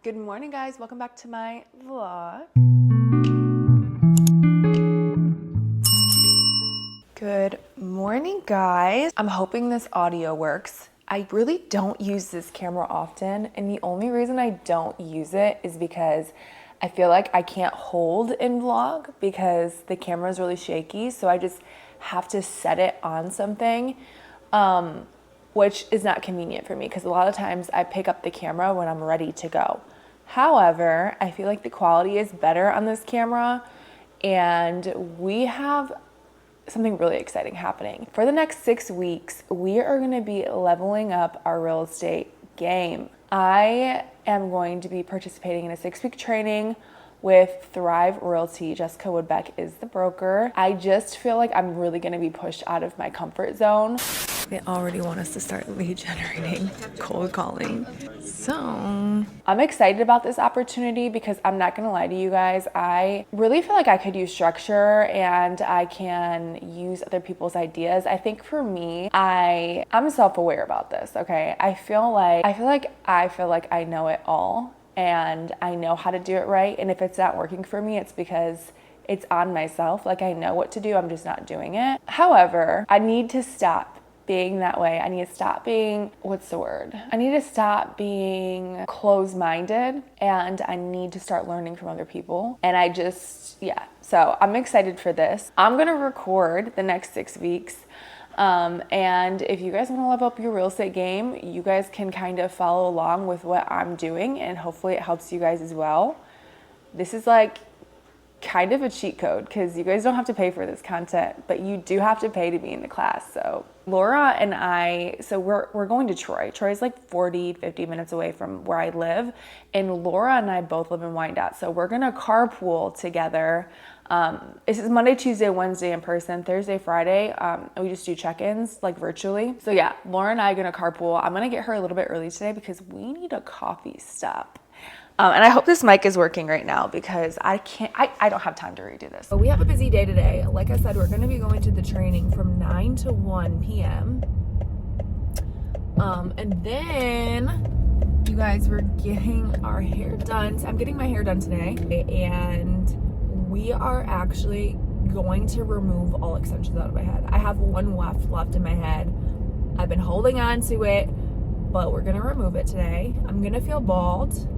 Good morning, guys. Welcome back to my vlog. Good morning, guys. I'm hoping this audio works. I really don't use this camera often, and the only reason I don't use it is because I feel like I can't hold in vlog because the camera is really shaky, so I just have to set it on something, which is not convenient for me because a lot of times I pick up the camera when I'm ready to go. However, I feel like the quality is better on this camera, and we have something really exciting happening. For the next 6 weeks, we are going to be leveling up our real estate game. I am going to be participating in a 6-week training with Thrive Realty. Jessica Woodbeck is the broker. I just feel like I'm really going to be pushed out of my comfort zone. They already want us to start lead generating, cold calling. So I'm excited about this opportunity because I'm not gonna lie to you guys, I really feel like I could use structure and I can use other people's ideas. I think for me, I'm self-aware about this, okay? I feel like I know it all and I know how to do it right. And if it's not working for me, it's because it's on myself. Like I know what to do, I'm just not doing it. However, I need to stop being that way. I need to stop being, I need to stop being closed-minded and I need to start learning from other people. And so I'm excited for this. I'm gonna record the next 6 weeks. And if you guys want to level up your real estate game, you guys can kind of follow along with what I'm doing and hopefully it helps you guys as well. This is like kind of a cheat code because you guys don't have to pay for this content, but you do have to pay to be in the class. So Laura and we're going to Troy. Troy's like 50 minutes away from where I live, and Laura and I both live in Wyandotte. So we're gonna carpool together. This is Monday, Tuesday, Wednesday in person, Thursday, Friday. We just do check-ins like virtually. So yeah, Laura and I are gonna carpool. I'm gonna get her a little bit early today because we need a coffee stop. And I hope this mic is working right now because I don't have time to redo this. But we have a busy day today. Like I said, we're going to be going to the training from 9 to 1 p.m. And then you guys, we're getting our hair done. So I'm getting my hair done today. And we are actually going to remove all extensions out of my head. I have one weft left in my head. I've been holding on to it, but we're going to remove it today. I'm going to feel bald.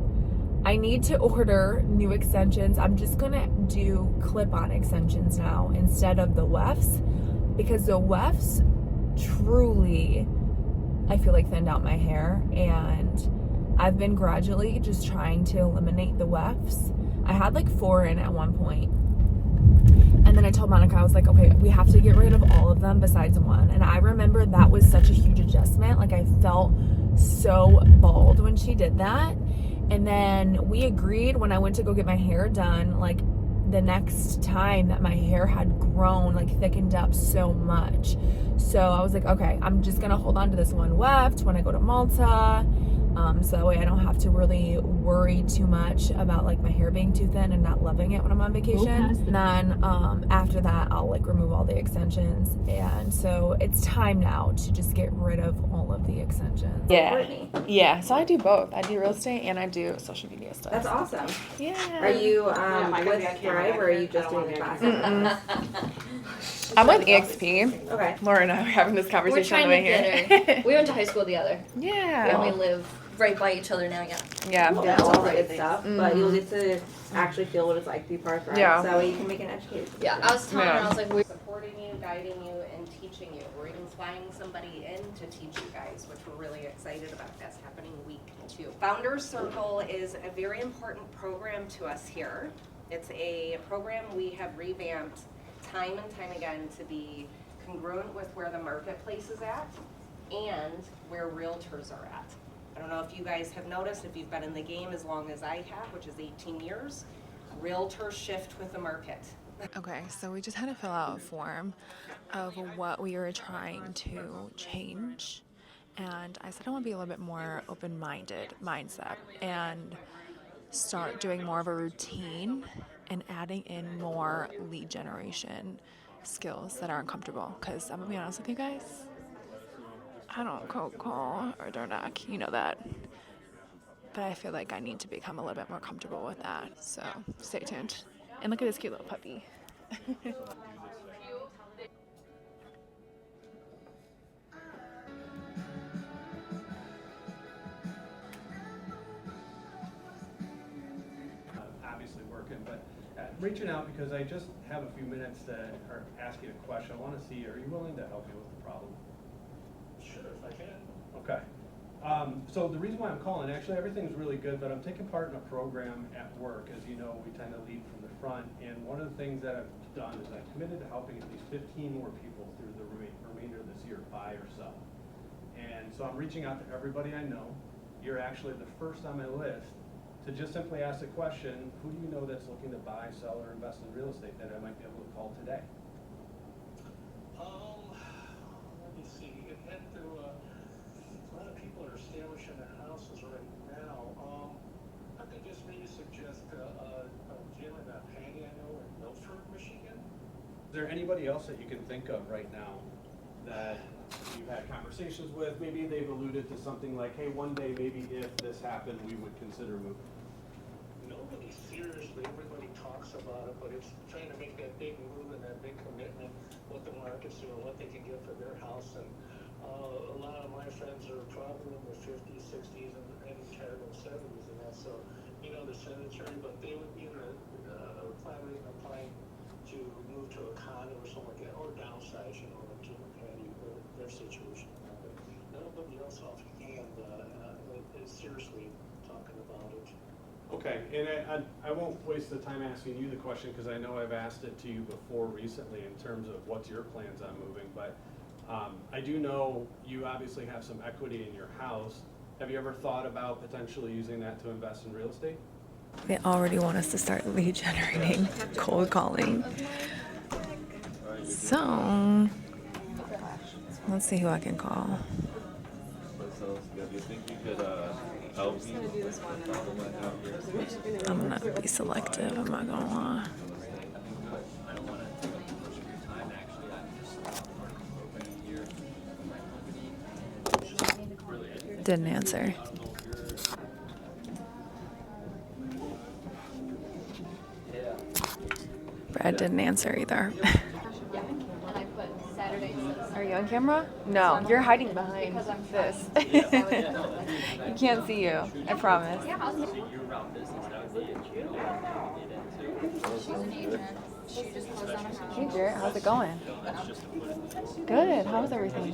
I need to order new extensions. I'm just gonna do clip-on extensions now instead of the wefts because the wefts truly, I feel like, thinned out my hair, and I've been gradually just trying to eliminate the wefts. I had like 4 in at one point, and then I told Monica, I was like, okay, we have to get rid of all of them besides one. And I remember that was such a huge adjustment. Like I felt so bald when she did that. And then we agreed when I went to go get my hair done, like the next time that my hair had grown, like thickened up so much. So I was like, okay, I'm just gonna hold on to this one weft when I go to Malta. So that way I don't have to really worry too much about like my hair being too thin and not loving it when I'm on vacation. And then after that, I'll like remove all the extensions. And so it's time now to just get rid of all of the extensions. Yeah. So I do both. I do real estate and I do social media stuff. That's awesome. Yeah. Are you with Thrive or are you just doing the classes? I'm with EXP. Okay. Laura and I were having this We're conversation on trying the to way get here. her. We went to high school together. Yeah. We live right by each other now, yeah. Yeah. Yeah, all the good stuff, but you'll get to actually feel what it's like to be part of Thrive. Yeah. So you can make an educated decision. Yeah, I was telling her, I was like, we're supporting you, guiding you, and teaching you. We're even flying somebody in to teach you guys, which we're really excited about. That's happening week 2. Founders Circle is a very important program to us here. It's a program we have revamped time and time again to be congruent with where the marketplace is at and where realtors are at. I don't know if you guys have noticed, if you've been in the game as long as I have, which is 18 years, realtors shift with the market. Okay, so we just had to fill out a form of what we were trying to change. And I said I want to be a little bit more open-minded mindset and start doing more of a routine and adding in more lead generation skills that are uncomfortable. Because I'm going to be honest with you guys, I don't cold call or door knock. You know that. but I feel like I need to become a little bit more comfortable with that. So stay tuned. And look at this cute little puppy. Obviously working, but reaching out because I just have a few minutes to ask you a question. I want to see, are you willing to help me with the problem? Sure, if I can. Okay. So the reason why I'm calling, actually everything's really good, but I'm taking part in a program at work. As you know, we tend to lead from the front, and one of the things that I've done is I've committed to helping at least 15 more people through the remainder of this year, buy or sell. And so I'm reaching out to everybody I know. You're actually the first on my list to just simply ask the question, who do you know that's looking to buy, sell, or invest in real estate that I might be able to call today? Let me see. You can head to a lot of people are establishing their houses right now. I could just maybe suggest a Jim and a Patty I know in Milford, Michigan. Is there anybody else that you can think of right now that you've had conversations with? Maybe they've alluded to something like, hey, one day maybe if this happened, we would consider moving. Nobody seriously, everybody talks about it, but it's trying to make that big move and that big commitment, what the market's doing, what they can get for their house. And a lot of my friends are probably in their 50s, 60s, and retired in the 70s and that. So, you know, they're sedentary, but they would be in the applying to move to a condo or something like that, or downsize, you know, like Jim and Patty, their situation. But nobody else offhand is seriously talking about it. Okay, and I won't waste the time asking you the question because I know I've asked it to you before recently in terms of what's your plans on moving, but I do know you obviously have some equity in your house. Have you ever thought about potentially using that to invest in real estate? They already want us to start lead generating, cold calling. So, let's see who I can call. Do you think you could help me? I'm gonna be selective, I'm not gonna lie. I don't want to take up too much of your time. Actually, I just stopped working for over a year with my company, and it's just really. Didn't answer. I don't know if you're. Yeah. Brad didn't answer either. And I put Saturday. Are you on camera? No, you're hiding behind this. You can't see you, I promise. Year-round business. That would be it. You know, She's an agent. She just closed on a house. Hey Jarrett, how's it going? Good, how's everything?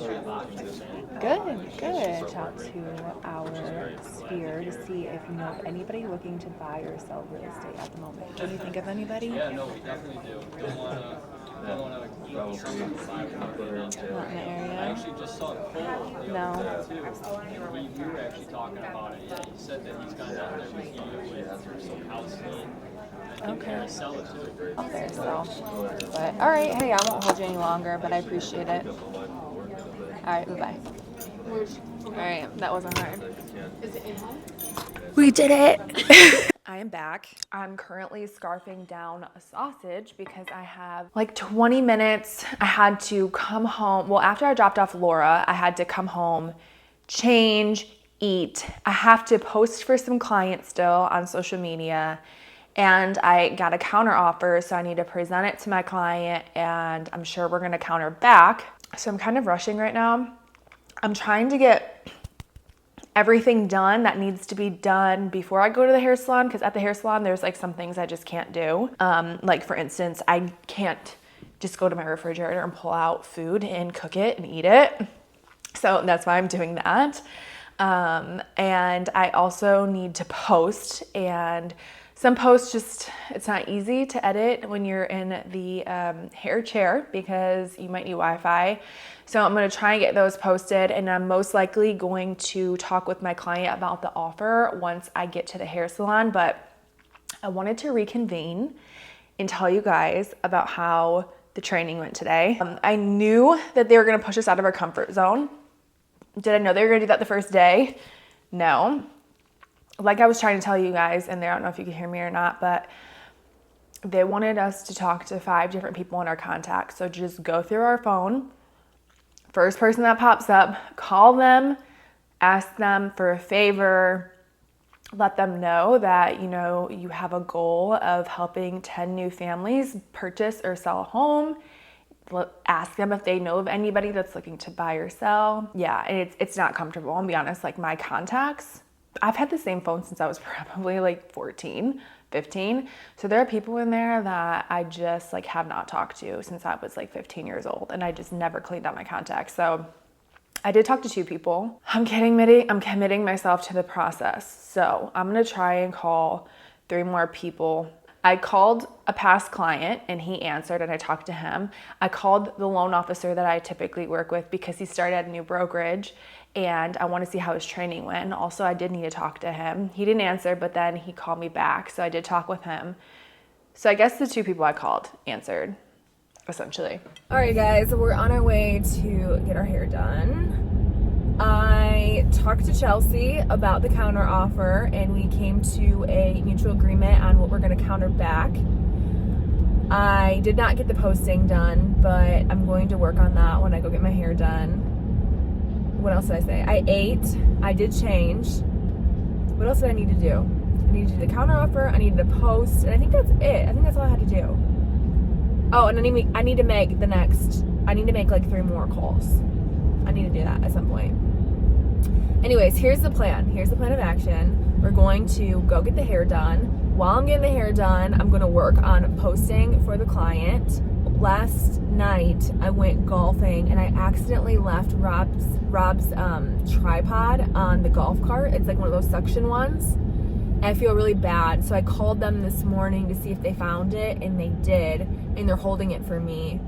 Good, good. Talk to our sphere to see if you know of anybody looking to buy or sell real estate at the moment. Can you think of anybody? Yeah, no, we definitely do. Don't want to, someone to buy one. Not in the I area? actually just saw Cole the No. other day too. We were actually talking about it. Yeah, he said that he's gone down there with you with some housing. I think Okay. they sell it too. Out there, so. But, alright, hey, I won't hold you any longer, but I appreciate it. Alright, bye-bye. Alright, that wasn't hard. We did it! I am back. I'm currently scarfing down a sausage because I have like 20 minutes. I had to come home. Well, after I dropped off Laura, I had to come home, change, eat. I have to post for some clients still on social media. And I got a counter offer, so I need to present it to my client, and I'm sure we're gonna counter back. So I'm kind of rushing right now. I'm trying to get everything done that needs to be done before I go to the hair salon, because at the hair salon, there's like some things I just can't do. Like for instance, I can't just go to my refrigerator and pull out food and cook it and eat it. So that's why I'm doing that. And I also need to post, and some posts just, it's not easy to edit when you're in the hair chair because you might need Wi-Fi. So I'm gonna try and get those posted, and I'm most likely going to talk with my client about the offer once I get to the hair salon. But I wanted to reconvene and tell you guys about how the training went today. I knew that they were gonna push us out of our comfort zone. Did I know they were gonna do that the first day? No. Like I was trying to tell you guys in there, I don't know if you can hear me or not, but they wanted us to talk to 5 different people in our contacts. So just go through our phone, first person that pops up, call them, ask them for a favor, let them know that, you know, you have a goal of helping 10 new families purchase or sell a home. Ask them if they know of anybody that's looking to buy or sell. Yeah, and it's not comfortable. I'll be honest, like my contacts, I've had the same phone since I was probably like 14, 15. So there are people in there that I just like have not talked to since I was like 15 years old, and I just never cleaned out my contacts. So I did talk to 2 people. I'm committing myself to the process. So I'm gonna try and call 3 more people. I called a past client and he answered and I talked to him. I called the loan officer that I typically work with because he started at a new brokerage and I want to see how his training went. Also, I did need to talk to him. He didn't answer, but then he called me back. So I did talk with him. So I guess the 2 people I called answered, essentially. All right, guys, we're on our way to get our hair done. I talked to Chelsea about the counter offer and we came to a mutual agreement on what we're going to counter back. I did not get the posting done, but I'm going to work on that when I go get my hair done. What else did I say? I ate. I did change. What else did I need to do? I needed to do the counter offer. I needed to post. And I think that's it. I think that's all I had to do. Oh, and I need to make like 3 more calls. I need to do that at some point. Anyways, here's the plan. Here's the plan of action. We're going to go get the hair done. While I'm getting the hair done, I'm going to work on posting for the client. Last night, I went golfing and I accidentally left Rob's tripod on the golf cart. It's like one of those suction ones. And I feel really bad. So I called them this morning to see if they found it, and they did. And they're holding it for me.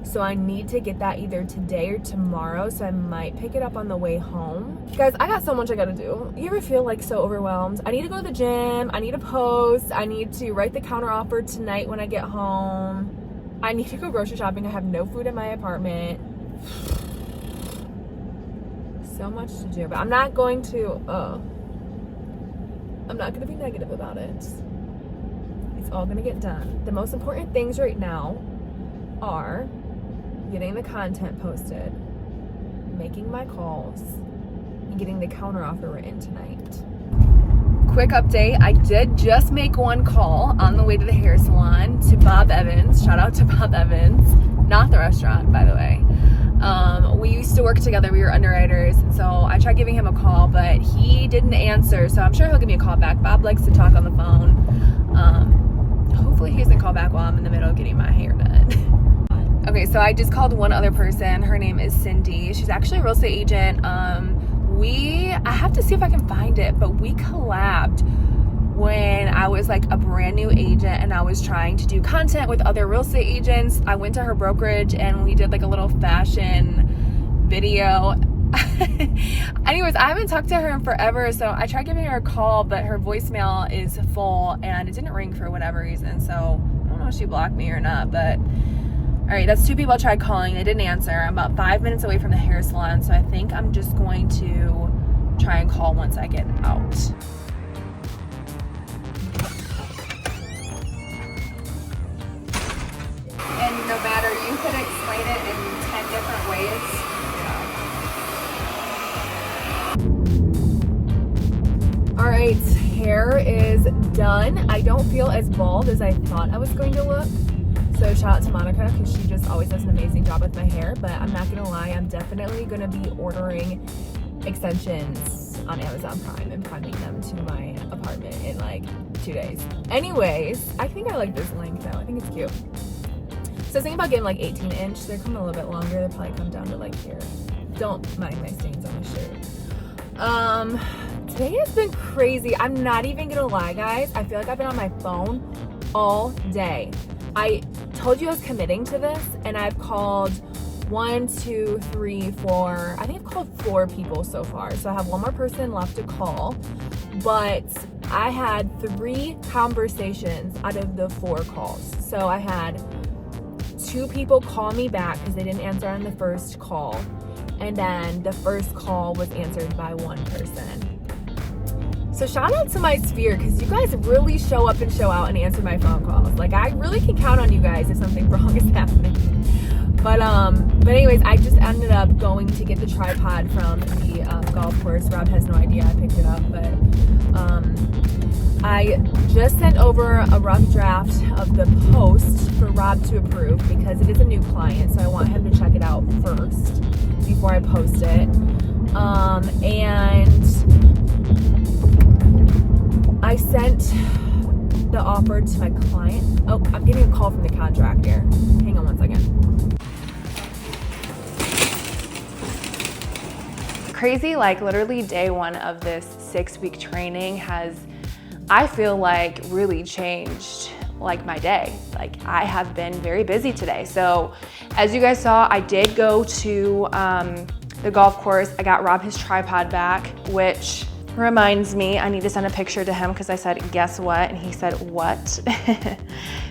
So I need to get that either today or tomorrow, so I might pick it up on the way home. Guys, I got so much I gotta do. You ever feel like so overwhelmed? I need to go to the gym, I need to post, I need to write the counter offer tonight when I get home. I need to go grocery shopping. I have no food in my apartment. So much to do, but I'm not going to be negative about it. It's all gonna get done. The most important things right now are getting the content posted, making my calls, and getting the counter offer written tonight. Quick update, I did just make 1 call on the way to the hair salon to Bob Evans. Shout out to Bob Evans, not the restaurant, by the way. We used to work together, we were underwriters, so I tried giving him a call, but he didn't answer, so I'm sure he'll give me a call back. Bob likes to talk on the phone. Hopefully he doesn't call back while I'm in the middle of getting my hair done. Okay, so I just called one other person. Her name is Cindy. She's actually a real estate agent. I have to see if I can find it, but we collabed when I was like a brand new agent and I was trying to do content with other real estate agents. I went to her brokerage and we did like a little fashion video. Anyways, I haven't talked to her in forever, so I tried giving her a call, but her voicemail is full and it didn't ring for whatever reason, so I don't know if she blocked me or not, but all right, that's 2 people I tried calling. They didn't answer. I'm about 5 minutes away from the hair salon, so I think I'm just going to try and call once I get out. And no matter, you could explain it in 10 different ways. All right, hair is done. I don't feel as bald as I thought I was going to look. So shout out to Monica because she just always does an amazing job with my hair, but I'm not gonna lie, I'm definitely gonna be ordering extensions on Amazon Prime and priming them to my apartment in like 2 days. Anyways, I think I like this length though. I think it's cute. So I was thinking about getting like 18-inch. They're coming a little bit longer. They'll probably come down to like here. Don't mind my stains on my shirt. Today has been crazy. I'm not even gonna lie, guys. I feel like I've been on my phone all day. I told you I was committing to this, and I've called 1, 2, 3, 4. I think I've called 4 people so far. So I have 1 more person left to call, but I had 3 conversations out of the 4 calls. So I had 2 people call me back because they didn't answer on the first call, and then the first call was answered by 1 person. So shout out to my sphere because you guys really show up and show out and answer my phone calls. Like I really can count on you guys if something wrong is happening. But anyways, I just ended up going to get the tripod from the golf course. Rob has no idea I picked it up, but I just sent over a rough draft of the post for Rob to approve because it is a new client, so I want him to check it out first before I post it. And I sent the offer to my client. Oh, I'm getting a call from the contractor. Hang on one second. Crazy, like literally day one of this 6-week training has, I feel like, really changed like my day. Like I have been very busy today. So as you guys saw, I did go to the golf course. I got Rob his tripod back, which reminds me I need to send a picture to him because I said, guess what? And he said, what?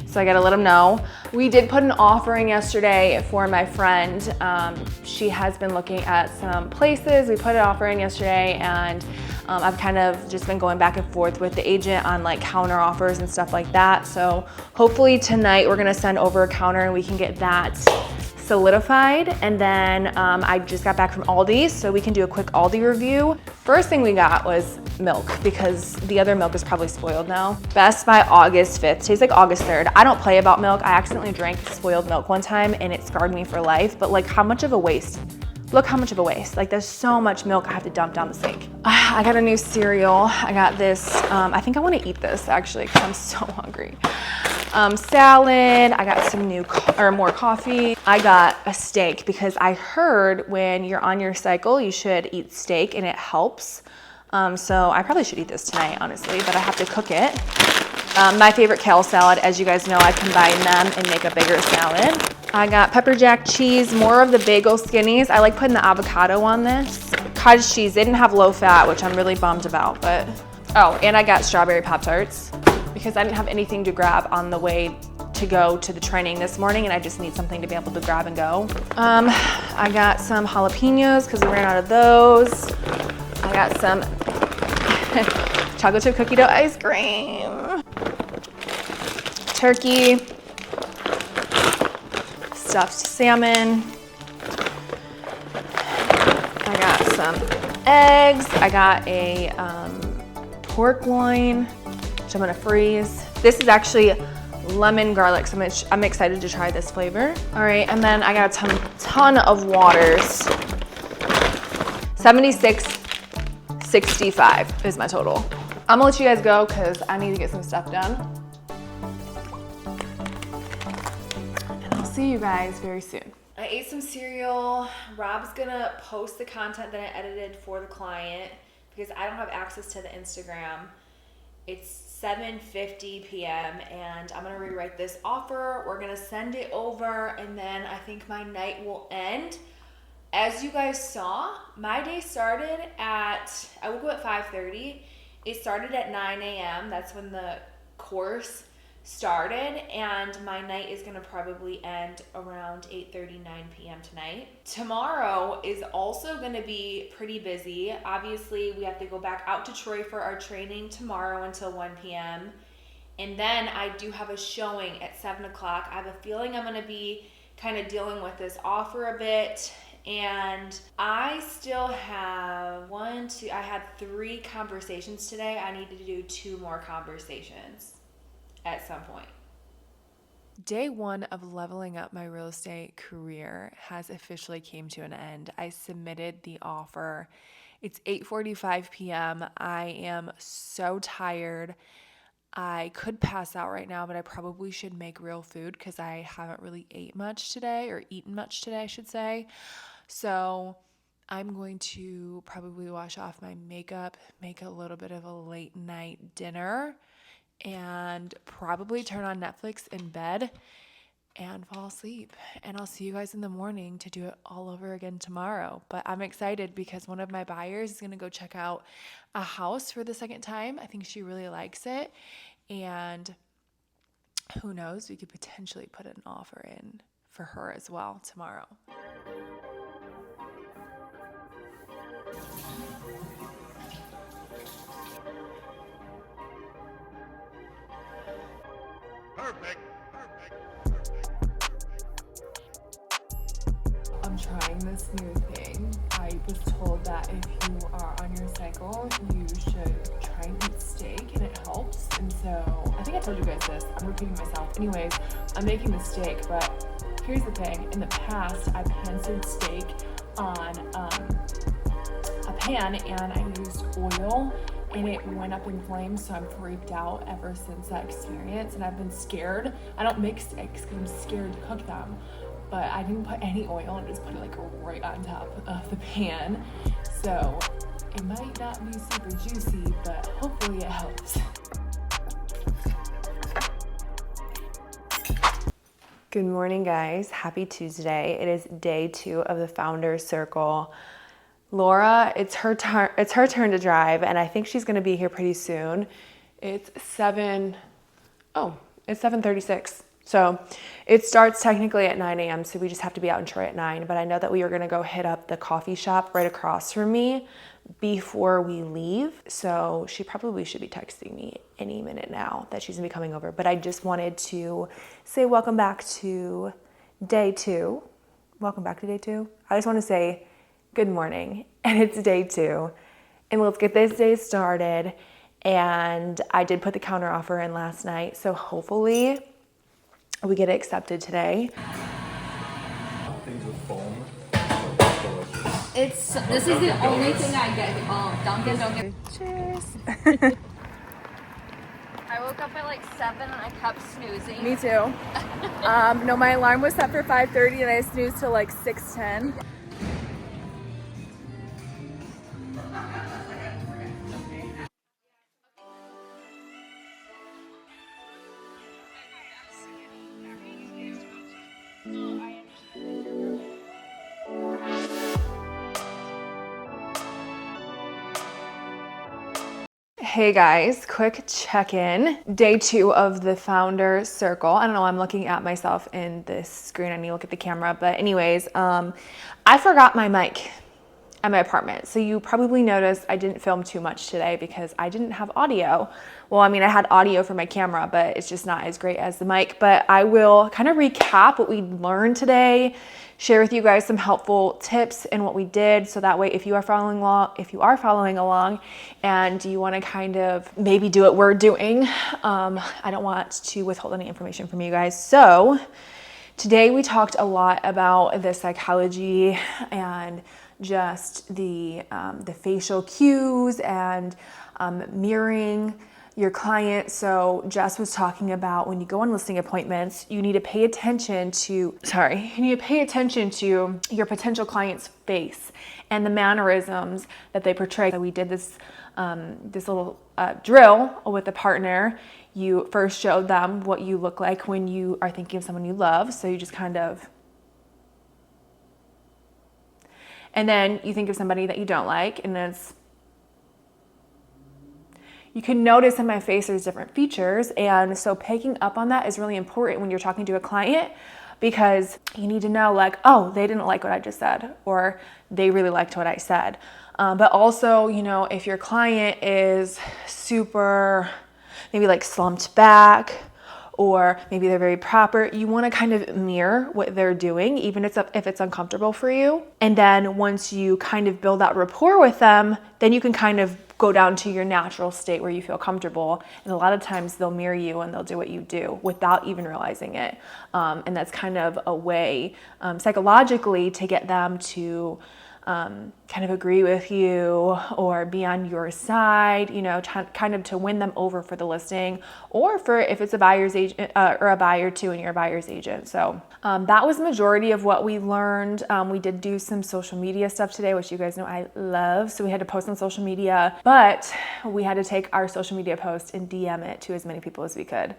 So I gotta let him know. We did put an offer in yesterday for my friend. She has been looking at some places. We put an offer in yesterday, and I've kind of just been going back and forth with the agent on like counter offers and stuff like that. So hopefully tonight we're gonna send over a counter and we can get that solidified. And then I just got back from Aldi, so we can do a quick Aldi review. First thing we got was milk because the other milk is probably spoiled now. Best by August 5th, tastes like August 3rd. I don't play about milk. I accidentally drank spoiled milk one time and it scarred me for life, but like how much of a waste? Look how much of a waste. Like there's so much milk I have to dump down the sink. I got a new cereal. I got this, I think I wanna eat this actually because I'm so hungry. Salad, I got some more coffee. I got a steak because I heard when you're on your cycle, you should eat steak and it helps. So I probably should eat this tonight, honestly, but I have to cook it. My favorite kale salad, as you guys know, I combine them and make a bigger salad. I got pepper jack cheese, more of the bagel skinnies. I like putting the avocado on this. Cottage cheese, they didn't have low fat, which I'm really bummed about, but. Oh, and I got strawberry Pop-Tarts because I didn't have anything to grab on the way to go to the training this morning, and I just need something to be able to grab and go. I got some jalapenos because we ran out of those. I got some chocolate chip cookie dough ice cream. Turkey. Stuffed salmon. I got some eggs. I got a pork loin, which I'm gonna freeze. This is actually lemon garlic, so I'm excited to try this flavor. All right, and then I got a ton of waters. 76.65 is my total. I'm gonna let you guys go because I need to get some stuff done. And I'll see you guys very soon. I ate some cereal. Rob's gonna post the content that I edited for the client because I don't have access to the Instagram. It's 7:50 p.m. and I'm gonna rewrite this offer. We're gonna send it over and then I think my night will end. As you guys saw, my day started at, I woke up at 5:30. It started at 9 a.m. That's when the course started, and my night is gonna probably end around 8:30, 9 p.m. tonight. Tomorrow is also gonna be pretty busy. Obviously, we have to go back out to Troy for our training tomorrow until 1 p.m. And then I do have a showing at 7 o'clock. I have a feeling I'm gonna be kind of dealing with this offer a bit. And I still have I had 3 conversations today. I need to do 2 more conversations at some point. Day 1 of leveling up my real estate career has officially came to an end. I submitted the offer. It's 8:45 p.m. I am so tired. I could pass out right now, but I probably should make real food because I haven't really eaten much today, I should say. So I'm going to probably wash off my makeup, make a little bit of a late night dinner, and probably turn on Netflix in bed and fall asleep. And I'll see you guys in the morning to do it all over again tomorrow. But I'm excited because one of my buyers is going to go check out a house for the second time. I think she really likes it. And who knows, we could potentially put an offer in for her as well tomorrow. Perfect. I'm trying trying this new thing. I was told that if you are on your cycle, you should try and eat steak and it helps. And so I think I told you guys this. I'm repeating myself. Anyways, I'm making the steak, but here's the thing. In the past, I pan-seared steak on a pan and I used oil and it went up in flames, so I'm freaked out ever since that experience, and I've been scared. I don't make steaks because I'm scared to cook them, but I didn't put any oil and just put it like right on top of the pan. So it might not be super juicy, but hopefully it helps. Good morning, guys. Happy Tuesday. It is day 2 of the Founders Circle. Laura, it's her turn to drive, and I think she's going to be here pretty soon. It's 7:36. So it starts technically at 9 a.m., so we just have to be out in Troy at 9. But I know that we are going to go hit up the coffee shop right across from me before we leave. So she probably should be texting me any minute now that she's going to be coming over. But I just wanted to say welcome back to day 2. Welcome back to day 2. I just want to say good morning, and it's day 2. And let's get this day started. And I did put the counter offer in last night, so hopefully we get it accepted today. Things with foam. This is the only thing I get. Dunkin' don't get. Cheers. I woke up at like 7 and I kept snoozing. Me too. No, my alarm was set for 5:30 and I snoozed till like 6:10. Hey guys, quick check-in. Day 2 of the Founder Circle. I don't know, I'm looking at myself in this screen. I need to look at the camera. But anyways, I forgot my mic at my apartment. So you probably noticed I didn't film too much today because I didn't have audio. Well, I mean, I had audio for my camera, but it's just not as great as the mic. But I will kind of recap what we learned today, share with you guys some helpful tips and what we did, so that way if you are following along and you want to kind of maybe do what we're doing, I don't want to withhold any information from you guys. So today we talked a lot about the psychology and just the facial cues and mirroring your client. So Jess was talking about when you go on listing appointments, you need to pay attention to your potential client's face and the mannerisms that they portray. So we did this little drill with a partner. You first showed them what you look like when you are thinking of someone you love. So you just and then you think of somebody that you don't like, and you can notice in my face there's different features, and so picking up on that is really important when you're talking to a client, because you need to know, like, oh, they didn't like what I just said, or they really liked what I said. But also, you know, if your client is super maybe like slumped back, or maybe they're very proper, you want to kind of mirror what they're doing, even if it's uncomfortable for you. And then once you kind of build that rapport with them, then you can kind of go down to your natural state where you feel comfortable. And a lot of times they'll mirror you and they'll do what you do without even realizing it. And that's kind of a way psychologically to get them to kind of agree with you or be on your side, you know, kind of to win them over for the listing, or for if it's a buyer's agent or a buyer too, and you're a buyer's agent. So that was the majority of what we learned. We did do some social media stuff today, which you guys know I love. So we had to post on social media, but we had to take our social media post and DM it to as many people as we could.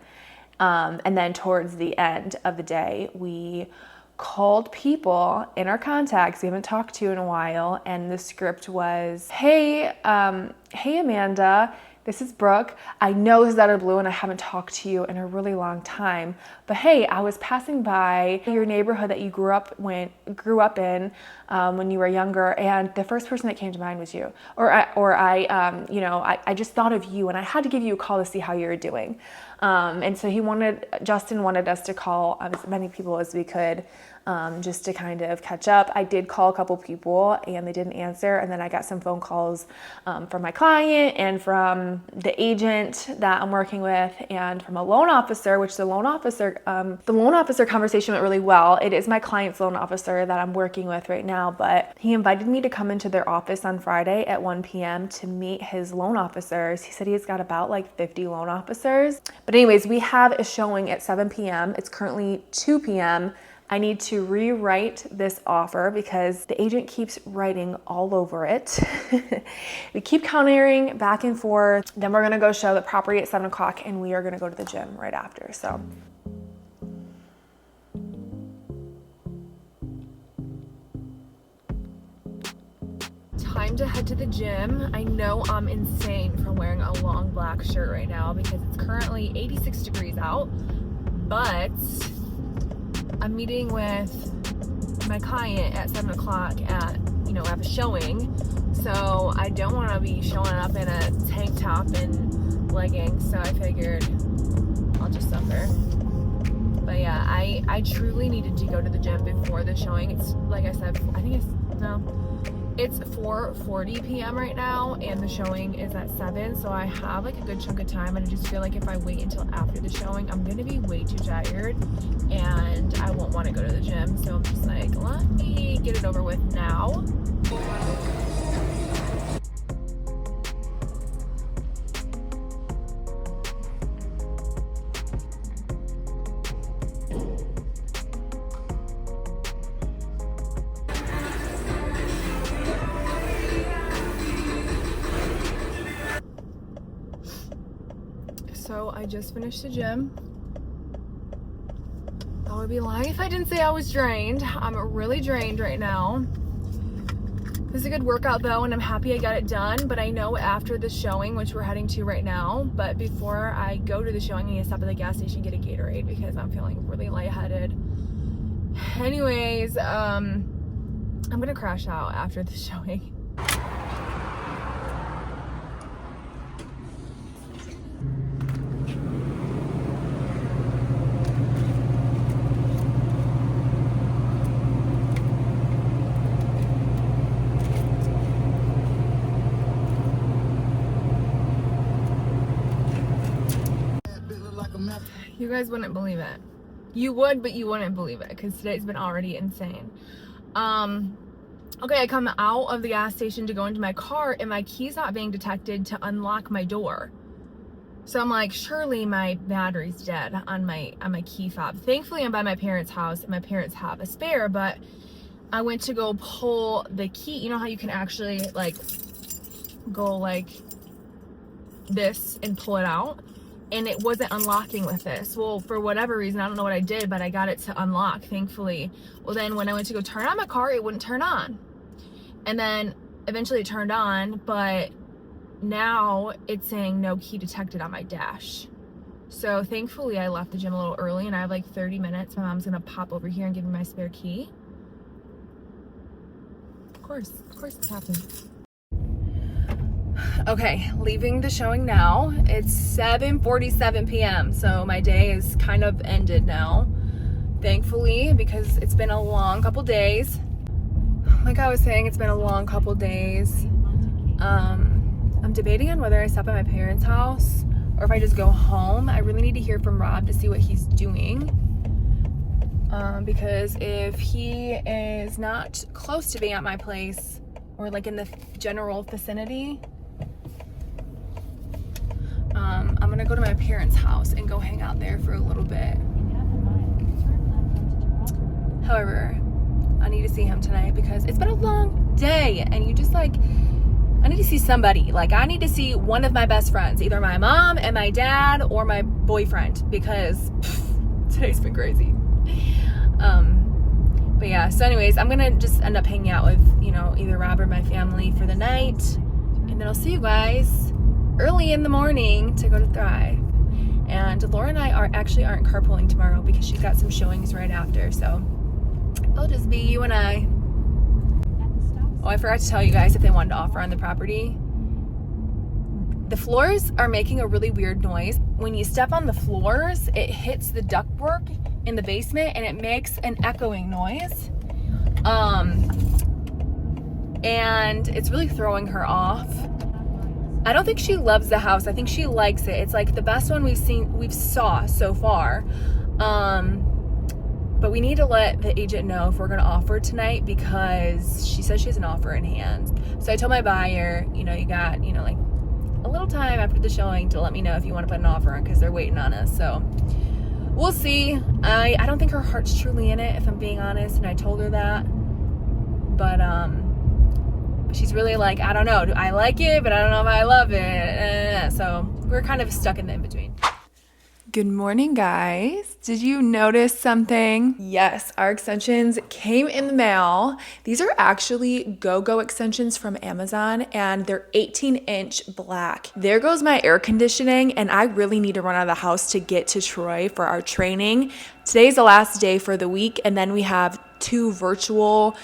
And then towards the end of the day, we called people in our contacts we haven't talked to in a while, and the script was, hey Amanda, this is Brooke. I know this is out of the blue and I haven't talked to you in a really long time, but hey, I was passing by your neighborhood that you grew up in when you were younger, and the first person that came to mind was you. I just thought of you and I had to give you a call to see how you were doing. And so Justin wanted us to call as many people as we could just to kind of catch up. I did call a couple people and they didn't answer, and then I got some phone calls from my client and from the agent that I'm working with and from a loan officer, which the loan officer conversation went really well. It is my client's loan officer that I'm working with right now, but he invited me to come into their office on Friday at 1 p.m. to meet his loan officers. He said he's got about like 50 loan officers. But anyways, we have a showing at 7 p.m. It's currently 2 p.m. I need to rewrite this offer because the agent keeps writing all over it. We keep countering back and forth. Then we're gonna go show the property at 7 o'clock and we are gonna go to the gym right after, so. Time to head to the gym. I know I'm insane for wearing a long black shirt right now because it's currently 86 degrees out, but I'm meeting with my client at 7 o'clock at, I have a showing. So I don't want to be showing up in a tank top and leggings. So I figured I'll just suffer. But yeah, I truly needed to go to the gym before the showing. It's like I said, it's 4:40 p.m. right now and the showing is at 7, so I have like a good chunk of time, and I just feel like if I wait until after the showing, I'm gonna be way too tired and I won't want to go to the gym. So I'm just like, let me get it over with now. So I just finished the gym. I would be lying if I didn't say I was drained. I'm really drained right now. It was a good workout though, and I'm happy I got it done, but I know after the showing, which we're heading to right now, but before I go to the showing, I need to stop at the gas station and get a Gatorade because I'm feeling really lightheaded. Anyways, I'm gonna crash out after the showing. You guys wouldn't believe it. You would, but you wouldn't believe it because today's been already insane. Okay, I come out of the gas station to go into my car and my key's not being detected to unlock my door. So I'm like, surely my battery's dead on my key fob. Thankfully, I'm by my parents' house and my parents have a spare, but I went to go pull the key. You know how you can actually like go like this and pull it out? And it wasn't unlocking with this. Well, for whatever reason, I don't know what I did, but I got it to unlock, thankfully. Well, then when I went to go turn on my car, it wouldn't turn on. And then eventually it turned on, but now it's saying no key detected on my dash. So thankfully I left the gym a little early and I have like 30 minutes. My mom's gonna pop over here and give me my spare key. Of course it's happening. Okay, leaving the showing now. It's 7:47 p.m. so my day is kind of ended now, thankfully, because it's been a long couple days. Like I was saying, it's been a long couple days. I'm debating on whether I stop at my parents' house or if I just go home. I really need to hear from Rob to see what he's doing. Because if he is not close to being at my place or like in the general vicinity, I'm gonna go to my parents' house and go hang out there for a little bit. However, I need to see him tonight because it's been a long day and you just like, I need to see somebody. Like I need to see one of my best friends, either my mom and my dad or my boyfriend, because today's been crazy. But yeah, so anyways, I'm gonna just end up hanging out with, either Rob or my family for the night, and then I'll see you guys early in the morning to go to Thrive. And Laura and I aren't carpooling tomorrow because she's got some showings right after, so it'll just be you and I. Oh, I forgot to tell you guys if they wanted to offer on the property. The floors are making a really weird noise. When you step on the floors, it hits the ductwork in the basement and it makes an echoing noise. And it's really throwing her off. I don't think she loves the house. I think she likes it. It's like the best one we've saw so far. But we need to let the agent know if we're gonna offer tonight because she says she has an offer in hand. So I told my buyer, you know, you got, you know, like a little time after the showing to let me know if you want to put an offer in because they're waiting on us. So we'll see. I don't think her heart's truly in it, if I'm being honest, and I told her that. But she's really like, I don't know, I like it, but I don't know if I love it. So we're kind of stuck in the in-between. Good morning, guys. Did you notice something? Yes, our extensions came in the mail. These are actually Go-Go extensions from Amazon, and they're 18-inch black. There goes my air conditioning, and I really need to run out of the house to get to Troy for our training. Today's the last day for the week, and then we have 2 virtual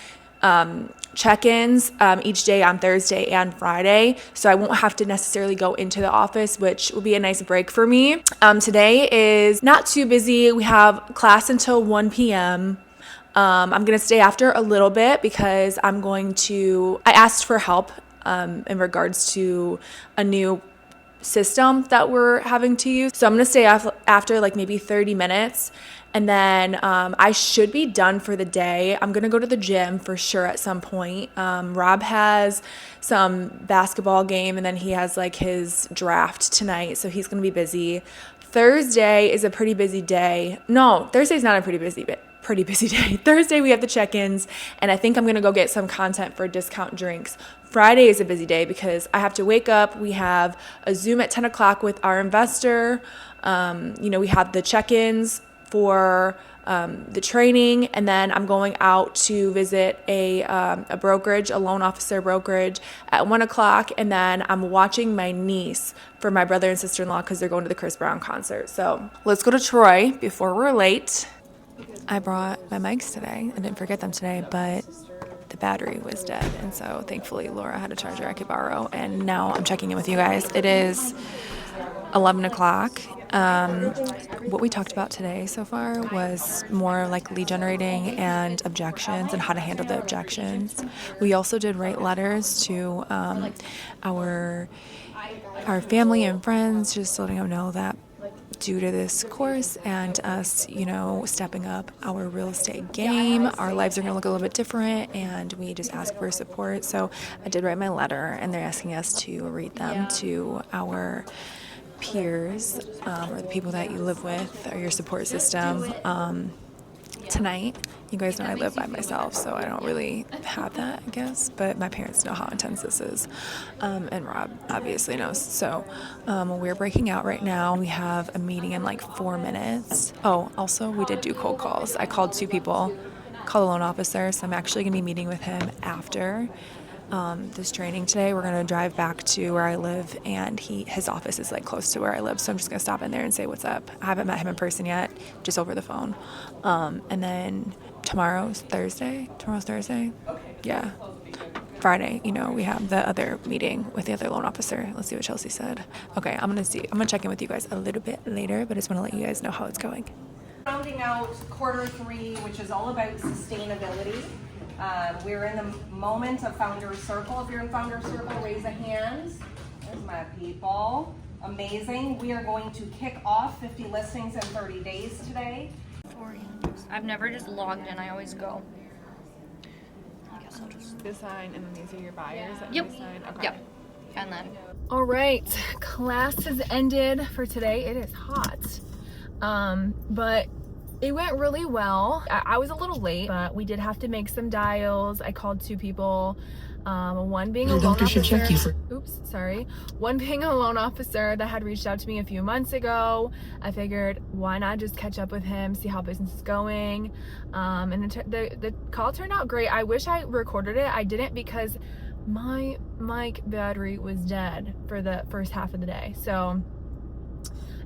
check-ins each day on Thursday and Friday, so I won't have to necessarily go into the office, which will be a nice break for me. Today is not too busy. We have class until 1 p.m. I'm gonna stay after a little bit because I asked for help in regards to a new system that we're having to use. So I'm gonna stay after like maybe 30 minutes. And then I should be done for the day. I'm gonna go to the gym for sure at some point. Rob has some basketball game and then he has like his draft tonight, so he's gonna be busy. Thursday is a pretty busy day. No, Thursday's not a pretty busy day. Thursday we have the check-ins, and I think I'm gonna go get some content for discount drinks. Friday is a busy day because I have to wake up. We have a Zoom at 10 o'clock with our investor. We have the check-ins for the training, and then I'm going out to visit a brokerage, a loan officer brokerage at 1 o'clock, and then I'm watching my niece for my brother and sister-in-law because they're going to the Chris Brown concert. So let's go to Troy before we're late. I brought my mics today. I didn't forget them today, but the battery was dead, and so thankfully Laura had a charger I could borrow, and now I'm checking in with you guys. It is 11 o'clock. What we talked about today so far was more like lead generating and objections and how to handle the objections. We also did write letters to our family and friends, just letting them know that due to this course and us, stepping up our real estate game, our lives are going to look a little bit different, and we just ask for support. So I did write my letter, and they're asking us to read them to our peers, or the people that you live with, or your support system. Tonight, you guys know I live by myself, so I don't really have that, I guess, but my parents know how intense this is, and Rob obviously knows. So we're breaking out right now. We have a meeting in like 4 minutes. Oh, also we did do cold calls. I called 2 people, called a loan officer, so I'm actually gonna be meeting with him after this training today. We're gonna drive back to where I live, and his office is like close to where I live, so I'm just gonna stop in there and say what's up. I haven't met him in person yet, just over the phone. And then tomorrow's Thursday. Yeah. Friday, we have the other meeting with the other loan officer. Let's see what Chelsea said. Okay, I'm gonna check in with you guys a little bit later, but I just want to let you guys know how it's going. Rounding out quarter 3, which is all about sustainability. We're in the moment of Founder Circle. If you're in Founder Circle, raise a hand. There's my people. Amazing. We are going to kick off 50 listings in 30 days today. I've never just logged in. I always go. I guess I'll just. The sign, and then these are your buyers that Yep. you sign? Okay. Yep. And then. All right, class has ended for today. It is hot, but it went really well. I was a little late, but we did have to make some dials. I called 2 people, one being a loan officer. One being a loan officer that had reached out to me a few months ago. I figured, why not just catch up with him, see how business is going, and the call turned out great. I wish I recorded it. I didn't because my mic battery was dead for the first half of the day. So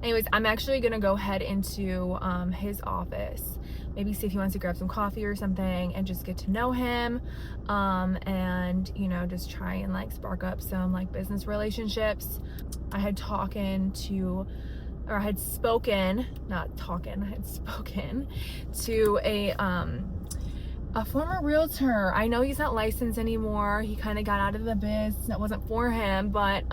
anyways, I'm actually gonna go head into his office, maybe see if he wants to grab some coffee or something and just get to know him, and just try and like spark up some like business relationships. I had talking to or had spoken, not talking, I had spoken to a former realtor. I know he's not licensed anymore. He kind of got out of the biz. That wasn't for him, but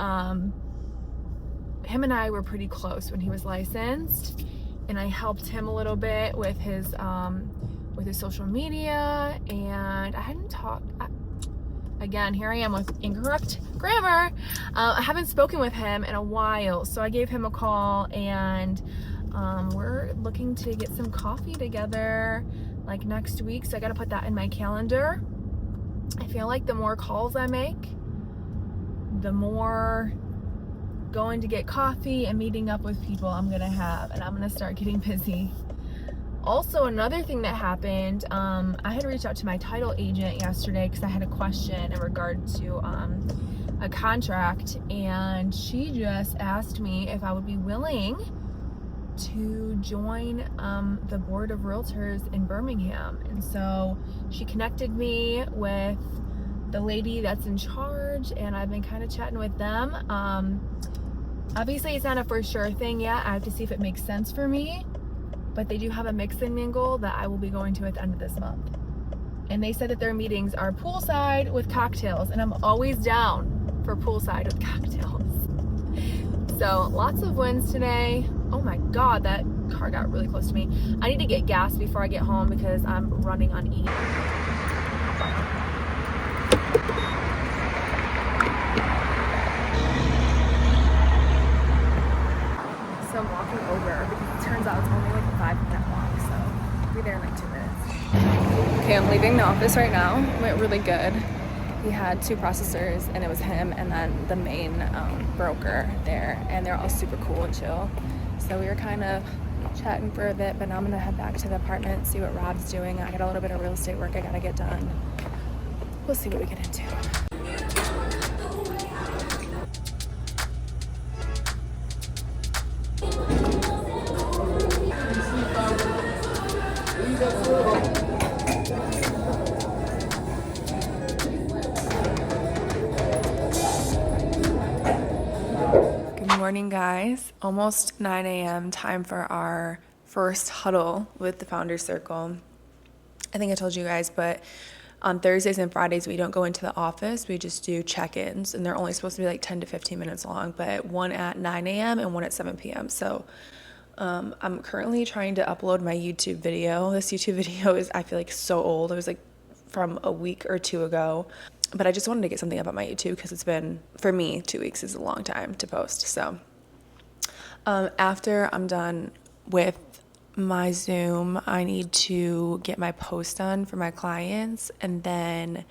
him and I were pretty close when he was licensed, and I helped him a little bit with his social media, and I hadn't talked. Again, here I am with incorrect grammar. I haven't spoken with him in a while, so I gave him a call, and we're looking to get some coffee together like next week, so I gotta put that in my calendar. I feel like the more calls I make, the more going to get coffee and meeting up with people I'm gonna have, and I'm gonna start getting busy. Also, another thing that happened, I had reached out to my title agent yesterday because I had a question in regard to a contract, and she just asked me if I would be willing to join the board of realtors in Birmingham. And so she connected me with the lady that's in charge, and I've been kind of chatting with them. Obviously, it's not a for sure thing yet. I have to see if it makes sense for me. But they do have a mix and mingle that I will be going to at the end of this month. And they said that their meetings are poolside with cocktails, and I'm always down for poolside with cocktails. So lots of wins today. Oh my God, that car got really close to me. I need to get gas before I get home because I'm running on E. So I'm walking over because it turns out it's only like a 5-minute walk, so I'll be there in like 2 minutes. Okay, I'm leaving the office right now. It went really good. He had 2 processors, and it was him and then the main broker there, and they're all super cool and chill. So we were kind of chatting for a bit, but now I'm gonna head back to the apartment, see what Rob's doing. I got a little bit of real estate work I gotta get done. We'll see what we get into. Good morning, guys. Almost 9 a.m. Time for our first huddle with the Founders Circle. I think I told you guys, but on Thursdays and Fridays, we don't go into the office. We just do check-ins, and they're only supposed to be like 10 to 15 minutes long, but one at 9 a.m. and one at 7 p.m. So I'm currently trying to upload my YouTube video. This YouTube video is, I feel like, so old. It was like from a week or 2 ago. But I just wanted to get something up on my YouTube because it's been, for me, 2 weeks is a long time to post. So after I'm done with my Zoom, I need to get my post done for my clients, and then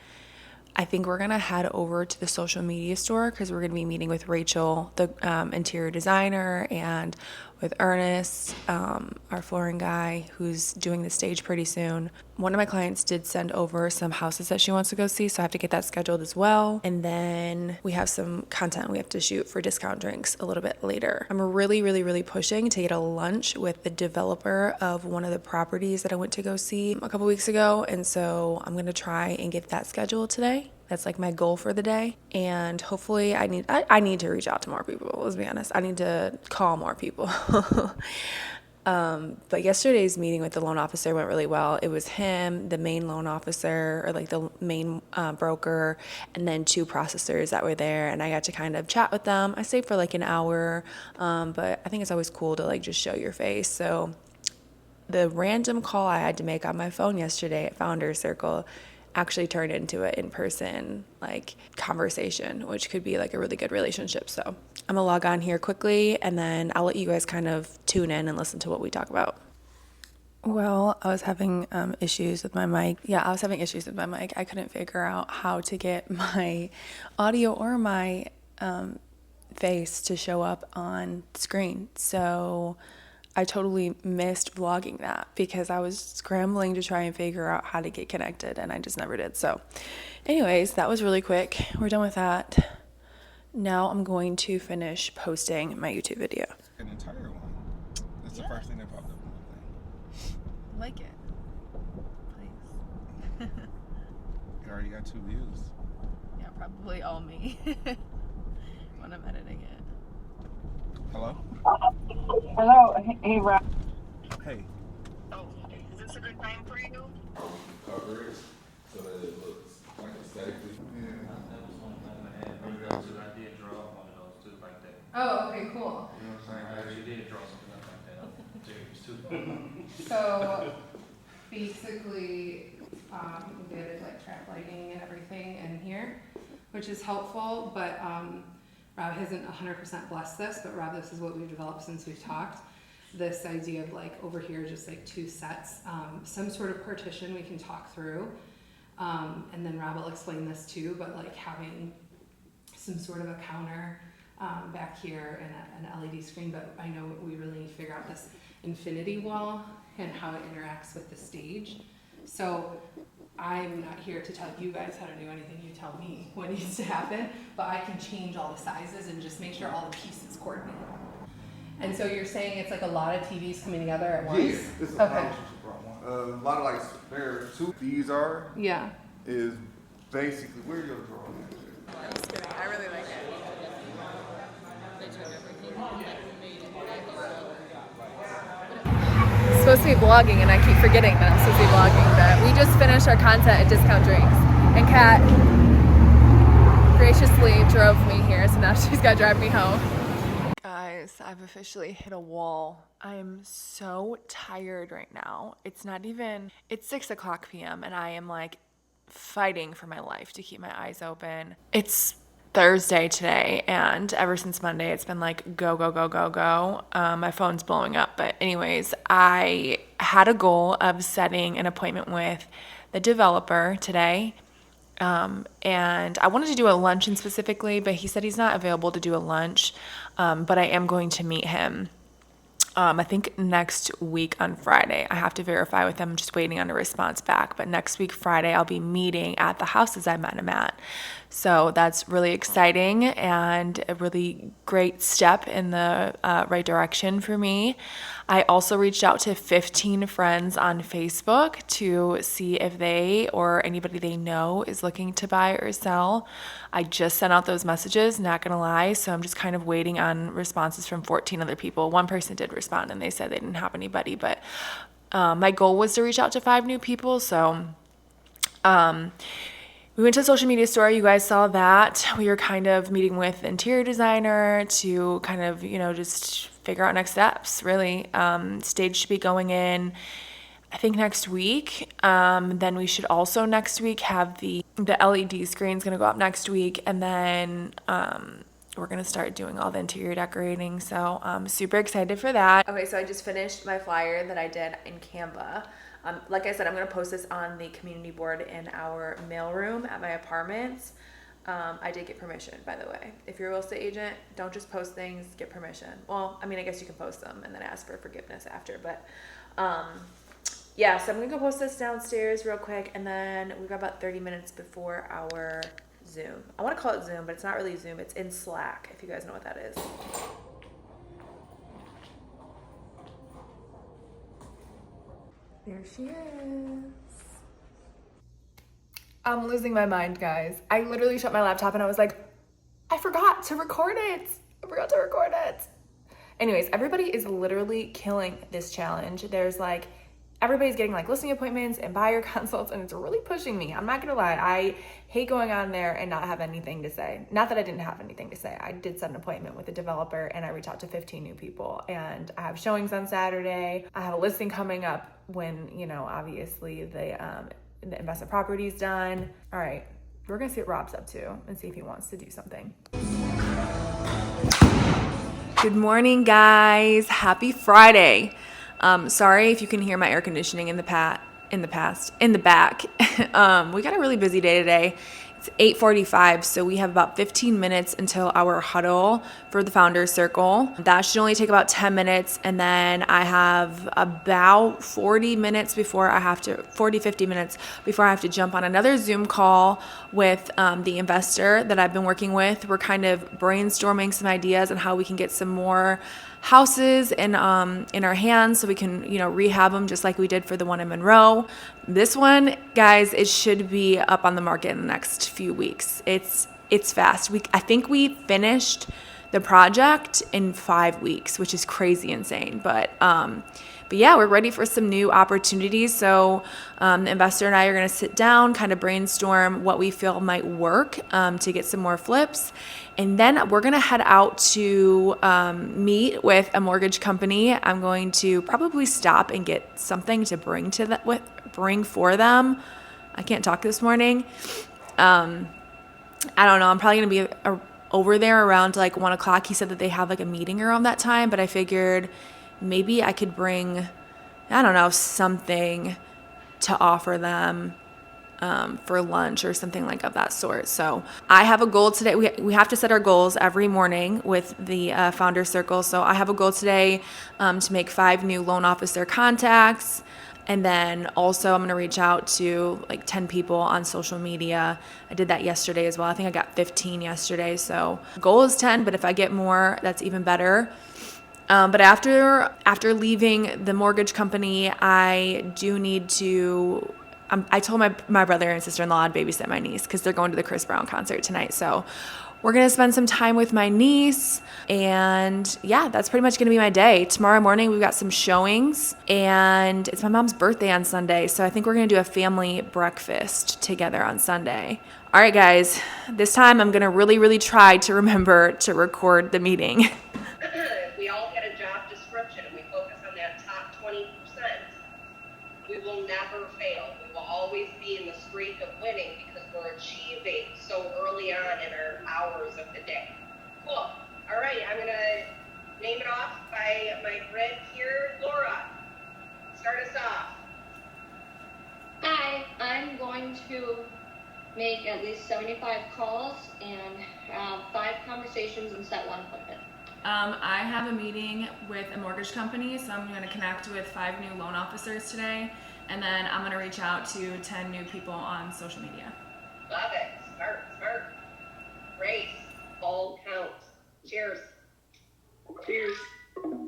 I think we're gonna head over to the social media store because we're gonna be meeting with Rachel, the interior designer, and with Ernest, our flooring guy, who's doing the stage pretty soon. One of my clients did send over some houses that she wants to go see, so I have to get that scheduled as well. And then we have some content we have to shoot for Discount Drinks a little bit later. I'm really pushing to get a lunch with the developer of one of the properties that I went to go see a couple weeks ago, and so I'm gonna try and get that scheduled today. That's like my goal for the day. And hopefully I need to reach out to more people, let's be honest. I need to call more people. But yesterday's meeting with the loan officer went really well. It was him, the main loan officer, or like the main broker, and then 2 processors that were there. And I got to kind of chat with them. I stayed for like an hour, but I think it's always cool to like just show your face. So the random call I had to make on my phone yesterday at Founders Circle actually turned into an in-person like conversation, which could be like a really good relationship. So I'm gonna log on here quickly, and then I'll let you guys kind of tune in and listen to what we talk about. Well, I was having issues with my mic. I couldn't figure out how to get my audio or my face to show up on screen. So I totally missed vlogging that because I was scrambling to try and figure out how to get connected, and I just never did. So anyways, that was really quick. We're done with that. Now I'm going to finish posting my YouTube video. An entire one. That's the first thing that popped up on the thing. Like it, please. It already got 2 views. Yeah, probably all me when I'm editing it. Hello? Hello, hey Rob. Hey. Oh, is this a good time for you? Cover it so that it looks like aesthetically. That was one plan I had. I did draw one of those too, like that. Oh, okay, cool. You know what I'm saying? I actually did draw something up like that. James too. So basically, we did like trap lighting and everything in here, which is helpful, but Rob hasn't 100% blessed this, but Rob, this is what we've developed since we've talked. This idea of like over here, just like two sets, some sort of partition we can talk through. And then Rob will explain this too, but like having some sort of a counter back here and an LED screen, but I know we really need to figure out this infinity wall and how it interacts with the stage. So I'm not here to tell you guys how to do anything, you tell me what needs to happen, but I can change all the sizes and just make sure all the pieces coordinate. And so you're saying it's like a lot of TVs coming together at once? Yeah, this is a Okay. a lot of like, there are two, these are, Yeah. is basically, where your drawing at? I'm just kidding, I really like it. Supposed to be vlogging and I keep forgetting that I'm supposed to be vlogging, but we just finished our content at Discount Drinks and Kat graciously drove me here, so now she's gotta drive me home. Guys, I've officially hit a wall. I am so tired right now. It's 6:00 p.m. and I am like fighting for my life to keep my eyes open. It's Thursday today, and ever since Monday, it's been like go, go, go, go, go. My phone's blowing up. But anyways, I had a goal of setting an appointment with the developer today. And I wanted to do a luncheon specifically, but he said he's not available to do a lunch. But I am going to meet him. I think next week on Friday. I have to verify with him. I'm just waiting on a response back. But next week, Friday, I'll be meeting at the houses I met him at. So that's really exciting and a really great step in the right direction for me. I also reached out to 15 friends on Facebook to see if they or anybody they know is looking to buy or sell. I just sent out those messages, not gonna lie, so I'm just kind of waiting on responses from 14 other people. One person did respond and they said they didn't have anybody, but my goal was to reach out to 5 new people, so we went to the social media store. You guys saw that. We were kind of meeting with the interior designer to kind of, just figure out next steps, really. Stage should be going in, I think, next week. Then we should also next week have the LED screen's going to go up next week. And then we're going to start doing all the interior decorating. So I'm super excited for that. Okay, so I just finished my flyer that I did in Canva. Like I said, I'm going to post this on the community board in our mailroom at my apartments. I did get permission, by the way. If you're a real estate agent, don't just post things, get permission. Well, I mean, I guess you can post them and then ask for forgiveness after. But yeah, so I'm going to go post this downstairs real quick. And then we've got about 30 minutes before our Zoom. I want to call it Zoom, but it's not really Zoom. It's in Slack, if you guys know what that is. There she is. I'm losing my mind, guys. I literally shut my laptop and I was like, I forgot to record it. Anyways, everybody is literally killing this challenge. There's like, everybody's getting like listing appointments and buyer consults, and it's really pushing me. I'm not gonna lie. I hate going on there and not have anything to say. Not that I didn't have anything to say. I did set an appointment with a developer and I reached out to 15 new people, and I have showings on Saturday. I have a listing coming up when, obviously the investment property's done. All right, we're gonna see what Rob's up to and see if he wants to do something. Good morning, guys. Happy Friday. Sorry if you can hear my air conditioning in the back. We got a really busy day today. It's 8:45, so we have about 15 minutes until our huddle for the Founders Circle. That should only take about 10 minutes, and then I have about 50 minutes before I have to jump on another Zoom call with the investor that I've been working with. We're kind of brainstorming some ideas on how we can get some more houses in our hands so we can rehab them just like we did for the one in Monroe. This one, guys, it should be up on the market in the next few weeks. It's fast. I think we finished the project in 5 weeks, which is crazy insane. But yeah, we're ready for some new opportunities. So the investor and I are going to sit down, kind of brainstorm what we feel might work to get some more flips. And then we're going to head out to meet with a mortgage company. I'm going to probably stop and get something to bring for them. I can't talk this morning. I don't know. I'm probably going to be over there around like 1 o'clock. He said that they have like a meeting around that time, but I figured maybe I could bring, I don't know, something to offer them for lunch or something like of that sort. So I have a goal today. We have to set our goals every morning with the founder circle. So I have a goal today to make 5 new loan officer contacts. And then also I'm going to reach out to like 10 people on social media. I did that yesterday as well. I think I got 15 yesterday. So goal is 10, but if I get more, that's even better. But after leaving the mortgage company, I do need to, I told my brother and sister-in-law I'd babysit my niece because they're going to the Chris Brown concert tonight. So we're going to spend some time with my niece. And yeah, that's pretty much going to be my day. Tomorrow morning, we've got some showings. And it's my mom's birthday on Sunday. So I think we're going to do a family breakfast together on Sunday. All right, guys. This time, I'm going to really, really try to remember to record the meeting. If we all get a job description and we focus on that top 20%, we will never fail. We will always be in the streak of winning because we're achieving so early on in our hours of the day. Cool. All right, I'm going to name it off by my grid here. Laura, start us off. Hi, I'm going to make at least 75 calls and have 5 conversations and set 1 appointment. I have a meeting with a mortgage company, so I'm going to connect with 5 new loan officers today, and then I'm going to reach out to 10 new people on social media. Love it. Smart. Grace, all counts. Cheers. Cheers. All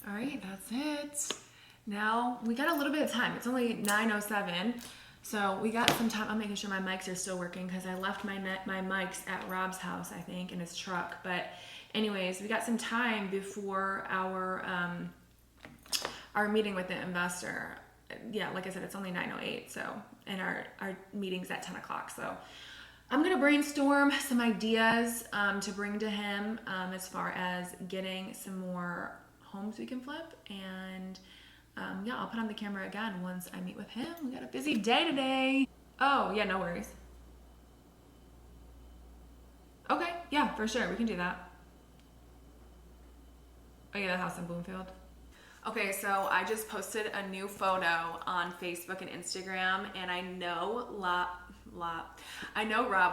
right, that's it. Now we got a little bit of time. It's only 9:07, so we got some time. I'm making sure my mics are still working because I left my mics at Rob's house, I think, in his truck. But anyways, we got some time before our meeting with the investor. Yeah, like I said, it's only 9:08. So, and our meeting's at 10 o'clock. So I'm gonna brainstorm some ideas to bring to him as far as getting some more homes we can flip. And yeah, I'll put on the camera again once I meet with him. We got a busy day today. Oh, yeah, no worries. Okay, yeah, for sure, we can do that. Oh yeah, the house in Bloomfield. Okay, so I just posted a new photo on Facebook and Instagram, and I know Rob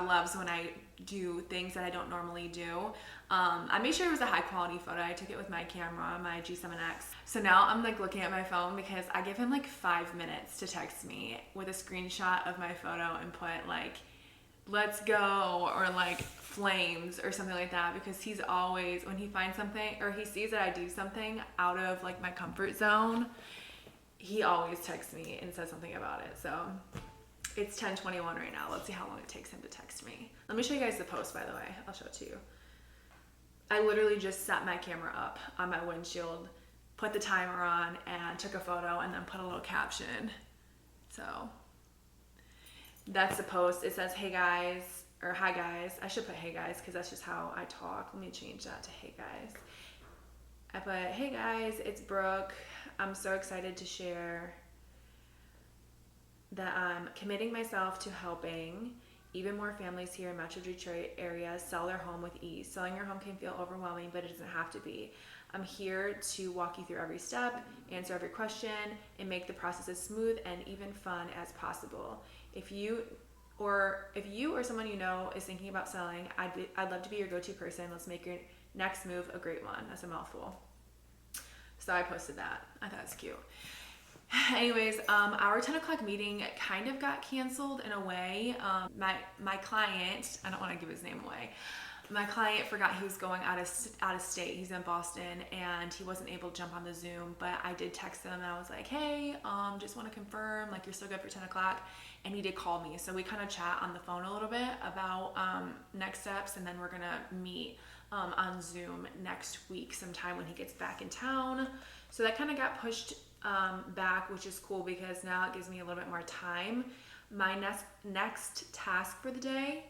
loves when I do things that I don't normally do. I made sure it was a high quality photo. I took it with my camera, my G7X. So now I'm like looking at my phone because I give him like 5 minutes to text me with a screenshot of my photo and put like, let's go, or like flames or something like that, because he's always, when he finds something or he sees that I do something out of like my comfort zone, he always texts me and says something about it. So it's 10:21 right now. Let's see how long it takes him to text me. Let me show you guys the post, by the way. I'll show it to you. I literally just set my camera up on my windshield, put the timer on, and took a photo and then put a little caption. So that's the post. It says, hey guys, or hi guys. I should put hey guys because that's just how I talk. Let me change that to hey guys. I put, hey guys, it's Brooke. I'm so excited to share that I'm committing myself to helping even more families here in Metro Detroit area sell their home with ease. Selling your home can feel overwhelming, but it doesn't have to be. I'm here to walk you through every step, answer every question, and make the process as smooth and even fun as possible. If you or someone you know is thinking about selling, I'd love to be your go-to person. Let's make your next move a great one. That's a mouthful. So I posted that. I thought it was cute. Anyways, our 10 o'clock meeting kind of got canceled in a way. My client, I don't want to give his name away, my client forgot he was going out of state. He's in Boston and he wasn't able to jump on the Zoom, but I did text him and I was like, hey, just want to confirm, like, you're still good for 10 o'clock. And he did call me. So we kind of chat on the phone a little bit about next steps, and then we're going to meet on Zoom next week sometime when he gets back in town. So that kind of got pushed back, which is cool because now it gives me a little bit more time. My next task for the day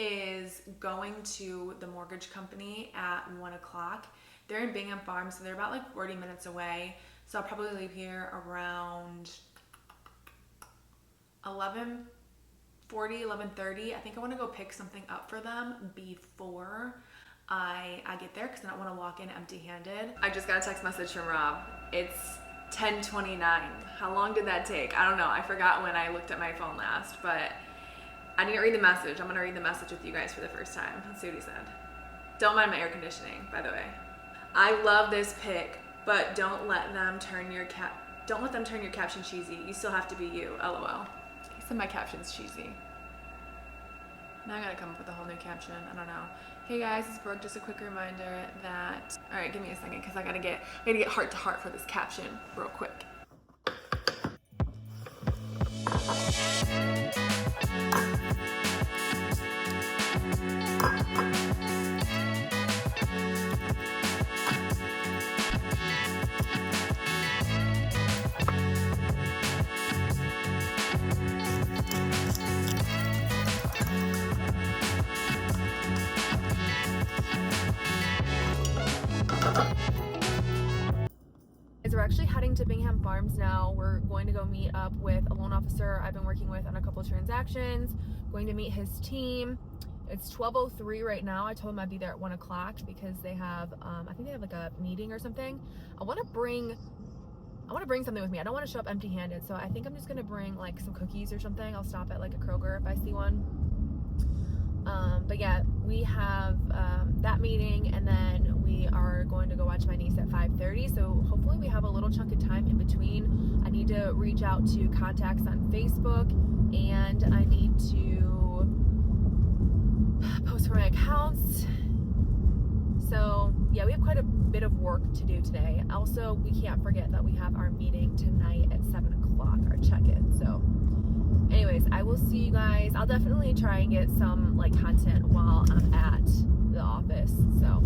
is going to the mortgage company at 1 o'clock. They're in Bingham Farms, so they're about like 40 minutes away. So I'll probably leave here around 11:40, 11:30. I think I want to go pick something up for them before I get there because I don't want to walk in empty-handed. I just got a text message from Rob. It's 10:29. How long did that take? I don't know. I forgot when I looked at my phone last, but I didn't read the message. I'm gonna read the message with you guys for the first time. Let's see what he said. Don't mind my air conditioning, by the way. I love this pic, but don't let them turn your caption cheesy. You still have to be you. LOL. He said my caption's cheesy. Now I gotta come up with a whole new caption. I don't know. Hey guys, it's Brooke. Just a quick reminder that. All right, give me a second because I gotta get heart to heart for this caption real quick. We're actually heading to Bingham Farms now. We're going to go meet up with a loan officer I've been working with on a couple transactions, going to meet his team. It's 12:03 right now. I told him I'd be there at 1 o'clock because they have, I think they have like a meeting or something. I want to bring something with me. I don't want to show up empty-handed, so I think I'm just going to bring like some cookies or something. I'll stop at like a Kroger if I see one. But yeah, we have that meeting, and then we are going to go watch my niece at 5:30. So hopefully we have a little chunk of time in between. I need to reach out to contacts on Facebook, and I need to post for my accounts. So yeah, we have quite a bit of work to do today. Also, we can't forget that we have our meeting tonight at 7 o'clock, our check-in. So anyways, I will see you guys. I'll definitely try and get some like content while I'm at the office. So,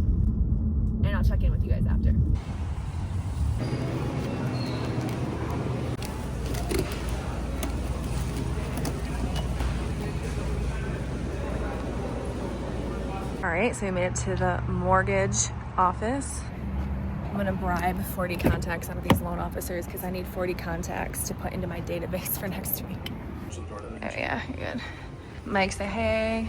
and I'll check in with you guys after. All right, so we made it to the mortgage office. I'm gonna bribe 40 contacts out of these loan officers because I need 40 contacts to put into my database for next week. Oh yeah, you're good. Mike, say hey.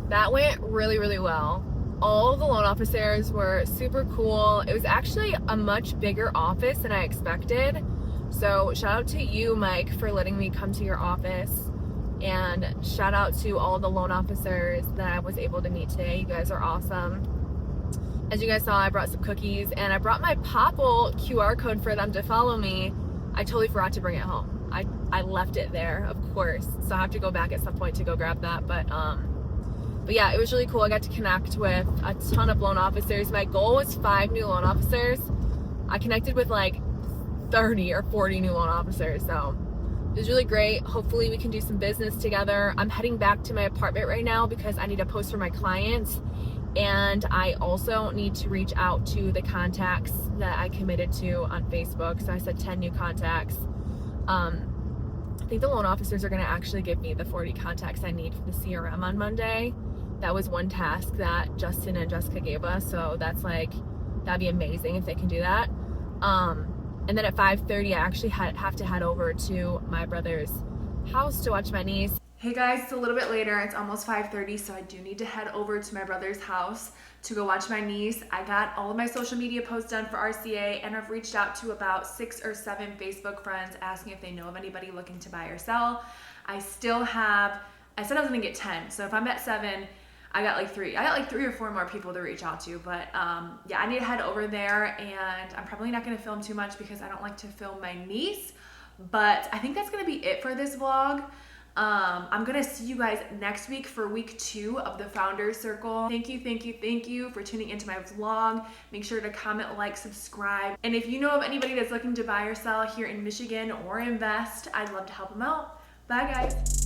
That went really, really well. All the loan officers were super cool. It was actually a much bigger office than I expected. So shout out to you, Mike, for letting me come to your office. And shout out to all the loan officers that I was able to meet today. You guys are awesome. As you guys saw, I brought some cookies and I brought my Popple QR code for them to follow me. I totally forgot to bring it home. I left it there, of course. So I have to go back at some point to go grab that. But yeah, it was really cool. I got to connect with a ton of loan officers. My goal was 5 new loan officers. I connected with like 30 or 40 new loan officers. So it was really great. Hopefully we can do some business together. I'm heading back to my apartment right now because I need to post for my clients. And I also need to reach out to the contacts that I committed to on Facebook. So I said 10 new contacts. I think the loan officers are going to actually give me the 40 contacts I need for the CRM on Monday. That was one task that Justin and Jessica gave us. So that's like, that'd be amazing if they can do that. And then at 5:30, I actually have to head over to my brother's house to watch my niece. Hey guys, it's a little bit later. It's almost 5:30, so I do need to head over to my brother's house to go watch my niece. I got all of my social media posts done for RCA, and I've reached out to about 6 or 7 Facebook friends asking if they know of anybody looking to buy or sell. I said I was gonna get 10, so if I'm at 7, I got like 3 or 4 more people to reach out to, but yeah, I need to head over there, and I'm probably not gonna film too much because I don't like to film my niece, but I think that's gonna be it for this vlog. I'm gonna see you guys next week for week 2 of the Founders Circle. Thank you for tuning into my vlog. Make sure to comment, like, subscribe. And if you know of anybody that's looking to buy or sell here in Michigan or invest, I'd love to help them out. Bye guys.